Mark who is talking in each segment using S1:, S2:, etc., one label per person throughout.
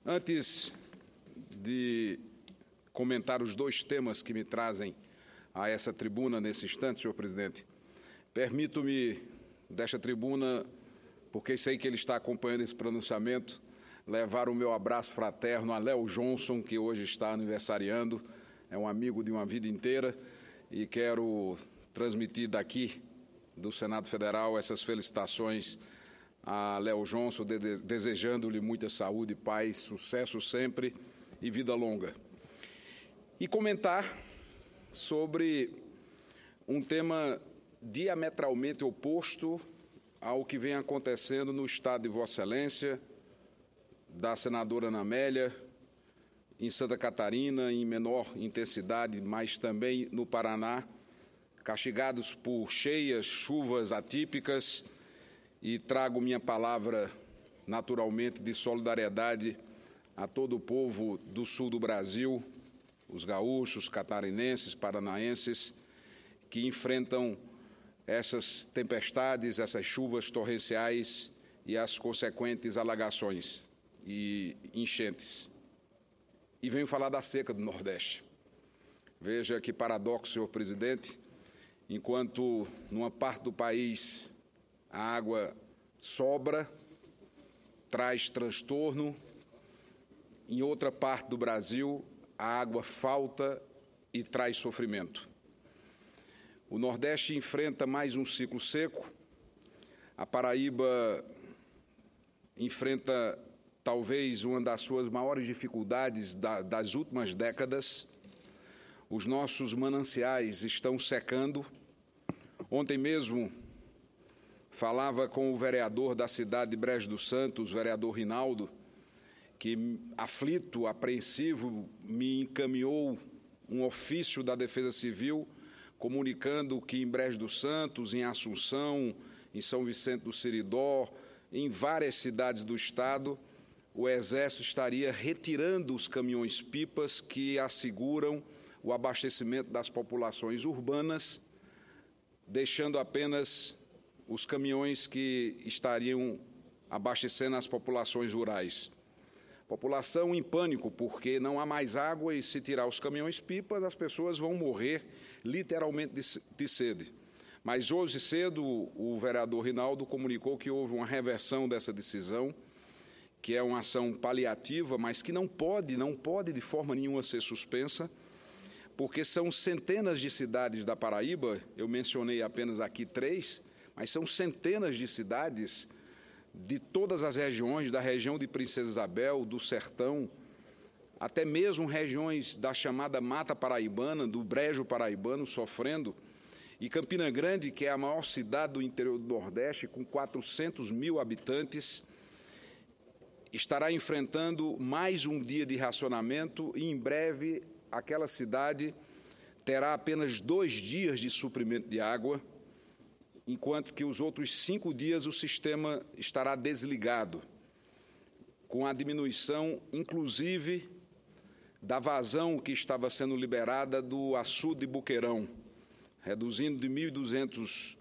S1: Antes de comentar os dois temas que me trazem a essa tribuna nesse instante, senhor presidente, permito-me, desta tribuna, porque sei que ele está acompanhando esse pronunciamento, levar o meu abraço fraterno a Léo Johnson, que hoje está aniversariando, é um amigo de uma vida inteira, e quero transmitir daqui, do Senado Federal, essas felicitações a Léo Johnson, desejando-lhe muita saúde, paz, sucesso sempre e vida longa. E comentar sobre um tema diametralmente oposto ao que vem acontecendo no estado de Vossa Excelência, da senadora Ana Amélia, em Santa Catarina, em menor intensidade, mas também no Paraná, castigados por cheias, chuvas atípicas, e trago minha palavra, naturalmente, de solidariedade a todo o povo do sul do Brasil, os gaúchos, catarinenses, paranaenses, que enfrentam essas tempestades, essas chuvas torrenciais e as consequentes alagações e enchentes. E venho falar da seca do Nordeste. Veja que paradoxo, senhor presidente, enquanto numa parte do país a água sobra, traz transtorno, em outra parte do Brasil a água falta e traz sofrimento. O Nordeste enfrenta mais um ciclo seco, a Paraíba enfrenta talvez uma das suas maiores dificuldades das últimas décadas. Os nossos mananciais estão secando. Ontem mesmo falava com o vereador da cidade de Brejo do Santos, o vereador Rinaldo, que, aflito, apreensivo, me encaminhou um ofício da Defesa Civil comunicando que em Brejo do Santos, em Assunção, em São Vicente do Seridó, em várias cidades do estado, o Exército estaria retirando os caminhões-pipas que asseguram o abastecimento das populações urbanas, deixando apenas os caminhões que estariam abastecendo as populações rurais. População em pânico, porque não há mais água e, se tirar os caminhões-pipas, as pessoas vão morrer literalmente de sede. Mas hoje cedo o vereador Rinaldo comunicou que houve uma reversão dessa decisão, que é uma ação paliativa, mas que não pode de forma nenhuma ser suspensa, porque são centenas de cidades da Paraíba, eu mencionei apenas aqui 3, mas são centenas de cidades de todas as regiões, da região de Princesa Isabel, do Sertão, até mesmo regiões da chamada Mata Paraibana, do Brejo Paraibano, sofrendo, e Campina Grande, que é a maior cidade do interior do Nordeste, com 400 mil habitantes, estará enfrentando mais um dia de racionamento e, em breve, aquela cidade terá apenas 2 dias de suprimento de água, enquanto que os outros 5 dias o sistema estará desligado, com a diminuição, inclusive, da vazão que estava sendo liberada do açude de Boqueirão, reduzindo de 1.200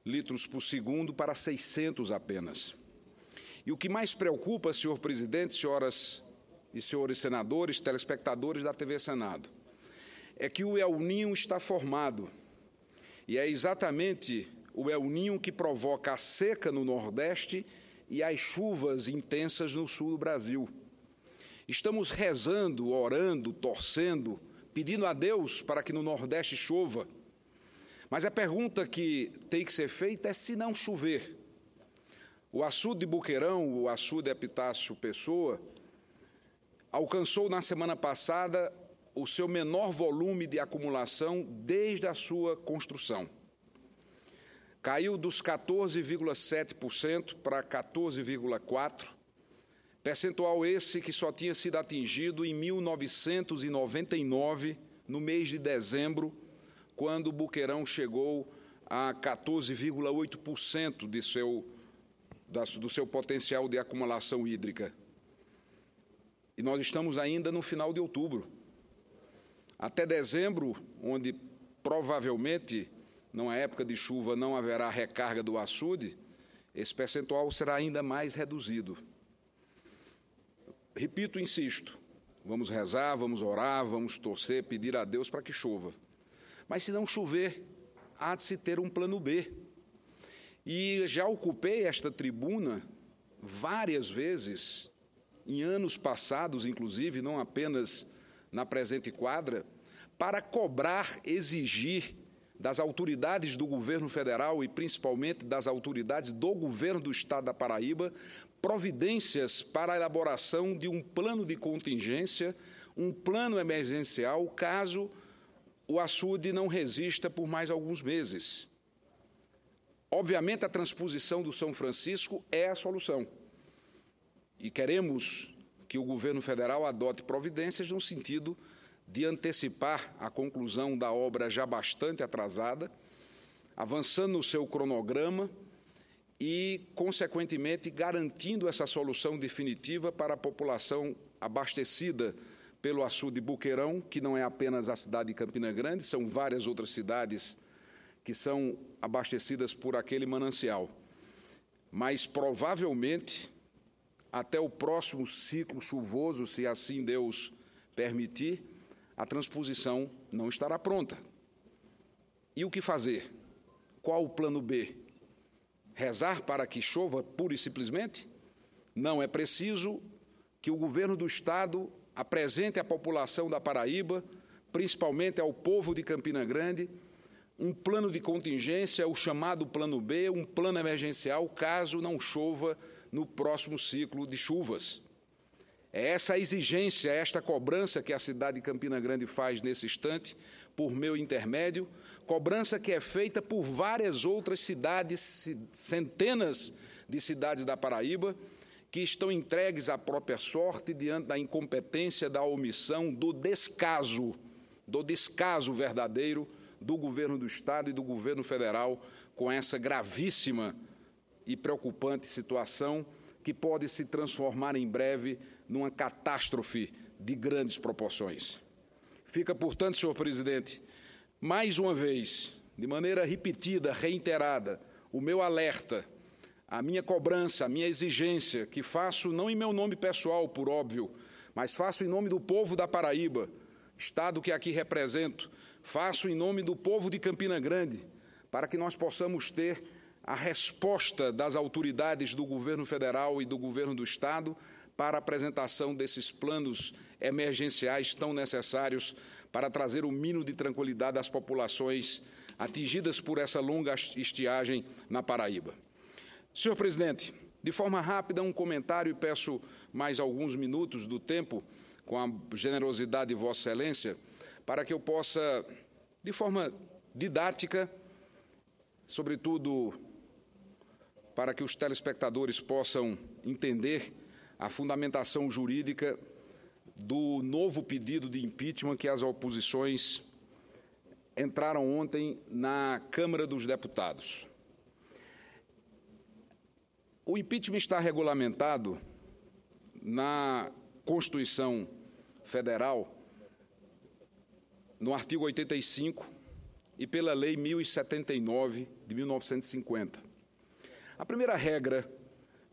S1: litros por segundo para 600 apenas. E o que mais preocupa, senhor presidente, senhoras e senhores senadores, telespectadores da TV Senado, é que o El Ninho está formado, e é exatamente o El Ninho que provoca a seca no Nordeste e as chuvas intensas no sul do Brasil. Estamos rezando, orando, torcendo, pedindo a Deus para que no Nordeste chova. Mas a pergunta que tem que ser feita é: se não chover? O açude de Boqueirão, o açude Epitácio Pessoa, alcançou na semana passada o seu menor volume de acumulação desde a sua construção. Caiu dos 14,7% para 14,4%, percentual esse que só tinha sido atingido em 1999, no mês de dezembro, quando o Boqueirão chegou a 14,8% do seu potencial de acumulação hídrica. E nós estamos ainda no final de outubro. Até dezembro, onde provavelmente, numa época de chuva, não haverá recarga do açude, esse percentual será ainda mais reduzido. repito e insisto, vamos rezar, vamos orar, vamos torcer, pedir a Deus para que chova. Mas se não chover, há de se ter um plano B. E já ocupei esta tribuna várias vezes, em anos passados, inclusive, não apenas na presente quadra, para cobrar, exigir das autoridades do governo federal e principalmente das autoridades do governo do Estado da Paraíba, providências para a elaboração de um plano de contingência, um plano emergencial, caso o açude não resista por mais alguns meses. Obviamente, a transposição do São Francisco é a solução. E queremos que o governo federal adote providências no sentido de antecipar a conclusão da obra já bastante atrasada, avançando no seu cronograma e, consequentemente, garantindo essa solução definitiva para a população abastecida pelo açude Boqueirão, que não é apenas a cidade de Campina Grande, são várias outras cidades que são abastecidas por aquele manancial. Mas, provavelmente, até o próximo ciclo chuvoso, se assim Deus permitir, a transposição não estará pronta. E o que fazer? Qual o plano B? Rezar para que chova pura e simplesmente? Não, é preciso que o governo do Estado apresente à população da Paraíba, principalmente ao povo de Campina Grande, um plano de contingência, o chamado plano B, um plano emergencial, caso não chova no próximo ciclo de chuvas. É essa a exigência, esta cobrança que a cidade de Campina Grande faz nesse instante, por meu intermédio, cobrança que é feita por várias outras cidades, centenas de cidades da Paraíba, que estão entregues à própria sorte diante da incompetência, da omissão, do descaso verdadeiro do governo do Estado e do governo federal com essa gravíssima e preocupante situação que pode se transformar em breve numa catástrofe de grandes proporções. Fica, portanto, senhor presidente, mais uma vez, de maneira repetida, reiterada, o meu alerta, a minha cobrança, a minha exigência, que faço não em meu nome pessoal, por óbvio, mas faço em nome do povo da Paraíba, Estado que aqui represento, faço em nome do povo de Campina Grande, para que nós possamos ter a resposta das autoridades do governo federal e do governo do Estado para a apresentação desses planos emergenciais tão necessários para trazer o mínimo de tranquilidade às populações atingidas por essa longa estiagem na Paraíba. Senhor presidente, de forma rápida, um comentário e peço mais alguns minutos do tempo, com a generosidade de Vossa Excelência, para que eu possa, de forma didática, sobretudo para que os telespectadores possam entender a fundamentação jurídica do novo pedido de impeachment que as oposições entraram ontem na Câmara dos Deputados. O impeachment está regulamentado na Constituição Federal, no artigo 85 e pela Lei 1079 de 1950. A primeira regra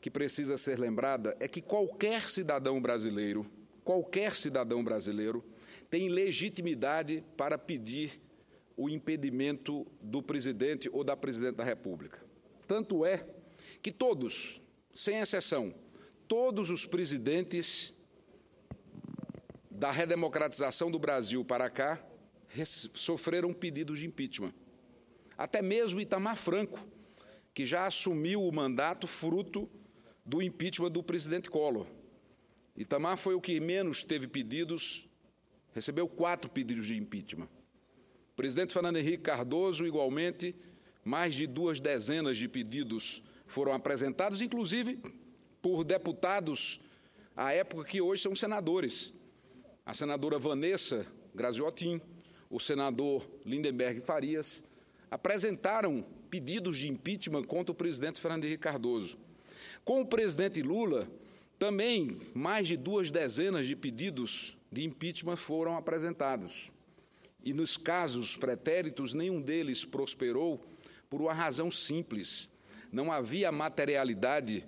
S1: que precisa ser lembrada é que qualquer cidadão brasileiro tem legitimidade para pedir o impedimento do presidente ou da presidente da República. Tanto é que todos, sem exceção, todos os presidentes da redemocratização do Brasil para cá sofreram pedidos de impeachment. Até mesmo Itamar Franco, que já assumiu o mandato fruto do impeachment do presidente Collor. Itamar foi o que menos teve pedidos, recebeu 4 pedidos de impeachment. O presidente Fernando Henrique Cardoso, igualmente, mais de 2 dezenas de pedidos foram apresentados, inclusive por deputados à época que hoje são senadores. A senadora Vanessa Graziotin, o senador Lindenberg Farias, apresentaram pedidos de impeachment contra o presidente Fernando Henrique Cardoso. Com o presidente Lula, também mais de 2 dezenas de pedidos de impeachment foram apresentados. E nos casos pretéritos, nenhum deles prosperou por uma razão simples. Não havia materialidade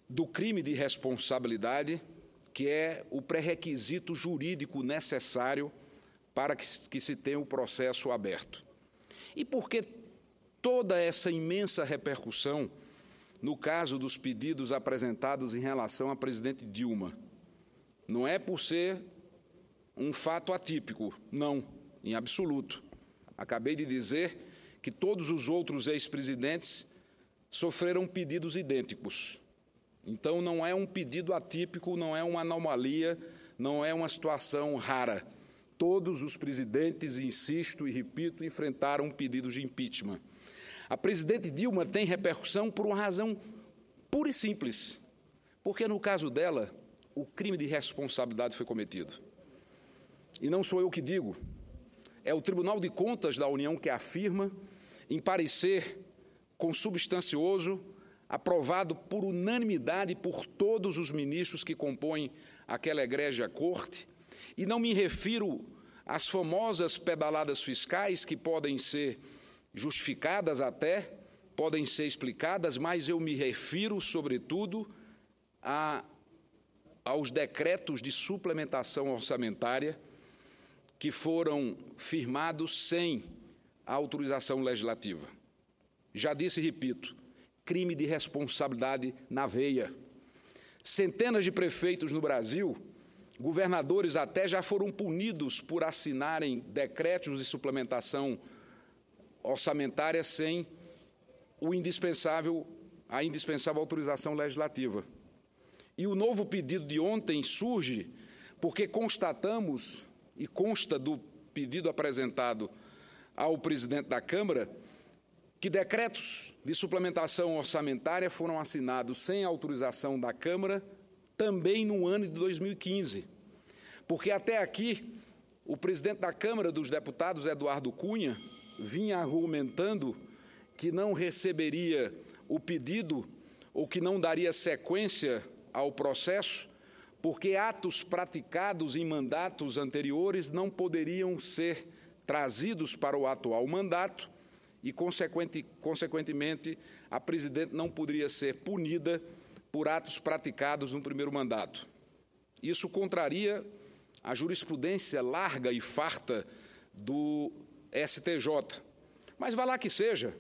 S1: do crime de responsabilidade que é o pré-requisito jurídico necessário para que se tenha o processo aberto. E por que toda essa imensa repercussão no caso dos pedidos apresentados em relação à presidente Dilma? Não é por ser um fato atípico, não, em absoluto. Acabei de dizer que todos os outros ex-presidentes sofreram pedidos idênticos. Então, não é um pedido atípico, não é uma anomalia, não é uma situação rara. Todos os presidentes, insisto e repito, enfrentaram pedidos de impeachment. A presidente Dilma tem repercussão por uma razão pura e simples, porque no caso dela, o crime de responsabilidade foi cometido. E não sou eu que digo, é o Tribunal de Contas da União que afirma, em parecer consubstancioso, aprovado por unanimidade por todos os ministros que compõem aquela egrégia corte, e não me refiro às famosas pedaladas fiscais que podem ser justificadas até, podem ser explicadas, mas eu me refiro, sobretudo, aos decretos de suplementação orçamentária que foram firmados sem a autorização legislativa. Já disse e repito, crime de responsabilidade na veia. Centenas de prefeitos no Brasil, governadores até, já foram punidos por assinarem decretos de suplementação orçamentária sem a indispensável autorização legislativa. E o novo pedido de ontem surge porque constatamos, e consta do pedido apresentado ao presidente da Câmara, que decretos de suplementação orçamentária foram assinados sem autorização da Câmara também no ano de 2015. Porque até aqui, o presidente da Câmara dos Deputados, Eduardo Cunha, vinha argumentando que não receberia o pedido ou que não daria sequência ao processo, porque atos praticados em mandatos anteriores não poderiam ser trazidos para o atual mandato e, consequentemente, a presidente não poderia ser punida por atos praticados no primeiro mandato. Isso contraria a jurisprudência larga e farta do STJ. Mas vá lá que seja,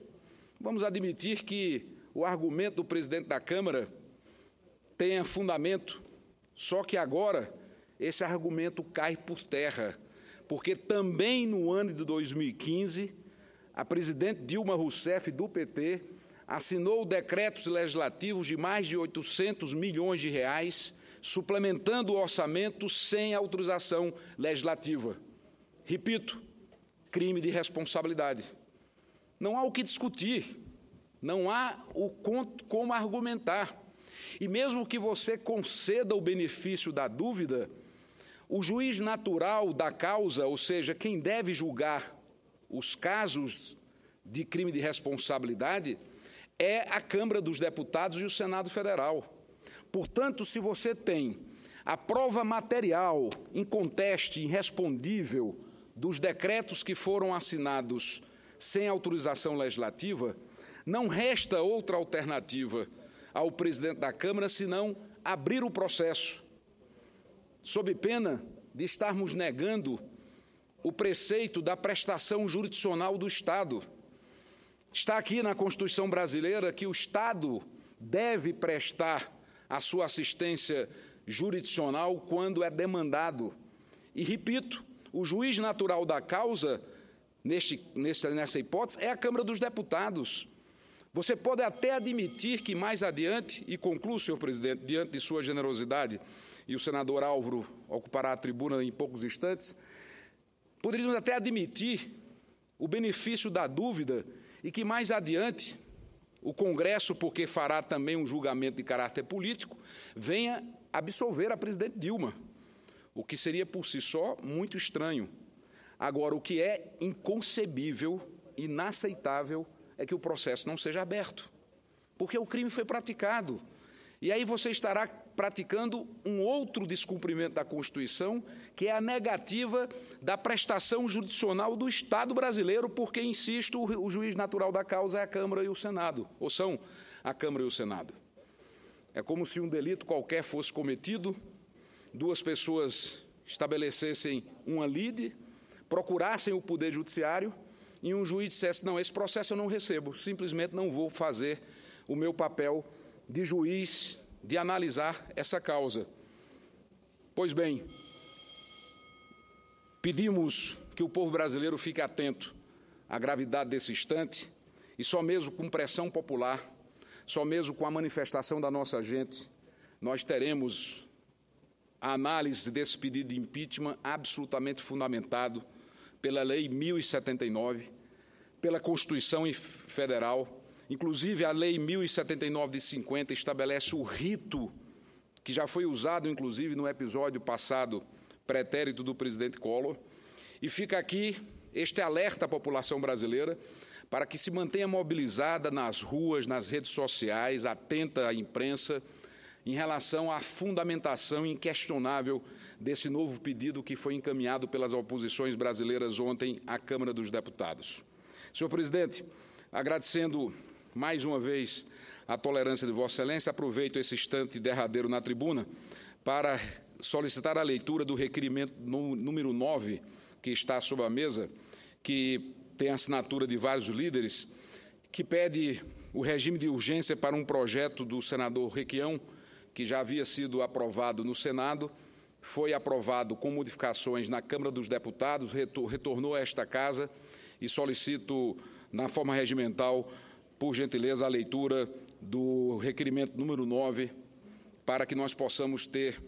S1: vamos admitir que o argumento do presidente da Câmara tenha fundamento, só que agora esse argumento cai por terra, porque também no ano de 2015, a presidente Dilma Rousseff, do PT, assinou decretos legislativos de mais de 800 milhões de reais, suplementando o orçamento sem autorização legislativa. Repito, crime de responsabilidade. Não há o que discutir, não há como argumentar. E mesmo que você conceda o benefício da dúvida, o juiz natural da causa, ou seja, quem deve julgar os casos de crime de responsabilidade, é a Câmara dos Deputados e o Senado Federal. Portanto, se você tem a prova material, inconteste, irrespondível, dos decretos que foram assinados sem autorização legislativa, não resta outra alternativa ao presidente da Câmara senão abrir o processo, sob pena de estarmos negando o preceito da prestação jurisdicional do Estado. Está aqui na Constituição brasileira que o Estado deve prestar a sua assistência jurisdicional quando é demandado. E, repito, o juiz natural da causa, nessa hipótese, é a Câmara dos Deputados. Você pode até admitir que mais adiante, e concluo, senhor presidente, diante de sua generosidade, e o senador Álvaro ocupará a tribuna em poucos instantes, poderíamos até admitir o benefício da dúvida e que mais adiante o Congresso, porque fará também um julgamento de caráter político, venha absolver a presidente Dilma, o que seria por si só muito estranho. Agora, o que é inconcebível, inaceitável, é que o processo não seja aberto, porque o crime foi praticado. E aí você estará praticando um outro descumprimento da Constituição, que é a negativa da prestação jurisdicional do Estado brasileiro, porque, insisto, o juiz natural da causa é a Câmara e o Senado, ou são a Câmara e o Senado. É como se um delito qualquer fosse cometido duas pessoas estabelecessem uma lide, procurassem o Poder Judiciário e um juiz dissesse: não, esse processo eu não recebo, simplesmente não vou fazer o meu papel de juiz, de analisar essa causa. Pois bem, pedimos que o povo brasileiro fique atento à gravidade desse instante e só mesmo com pressão popular, só mesmo com a manifestação da nossa gente, nós teremos a análise desse pedido de impeachment absolutamente fundamentado pela Lei 1079, pela Constituição Federal. Inclusive, a Lei 1079 de 50 estabelece o rito que já foi usado, inclusive, no episódio passado, pretérito do presidente Collor. E fica aqui este alerta à população brasileira para que se mantenha mobilizada nas ruas, nas redes sociais, atenta à imprensa, em relação à fundamentação inquestionável desse novo pedido que foi encaminhado pelas oposições brasileiras ontem à Câmara dos Deputados. Senhor presidente, agradecendo mais uma vez a tolerância de Vossa Excelência, aproveito esse instante derradeiro na tribuna para solicitar a leitura do requerimento número 9, que está sobre a mesa, que tem a assinatura de vários líderes, que pede o regime de urgência para um projeto do senador Requião, que já havia sido aprovado no Senado, foi aprovado com modificações na Câmara dos Deputados, retornou a esta Casa e solicito, na forma regimental, por gentileza, a leitura do requerimento número 9, para que nós possamos ter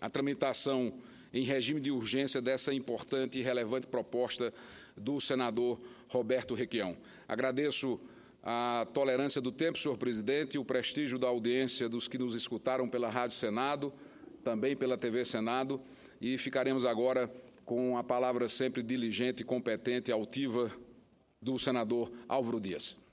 S1: a tramitação em regime de urgência dessa importante e relevante proposta do senador Roberto Requião. Agradeço a tolerância do tempo, senhor presidente, e o prestígio da audiência dos que nos escutaram pela Rádio Senado, também pela TV Senado, e ficaremos agora com a palavra sempre diligente, competente e altiva do senador Álvaro Dias.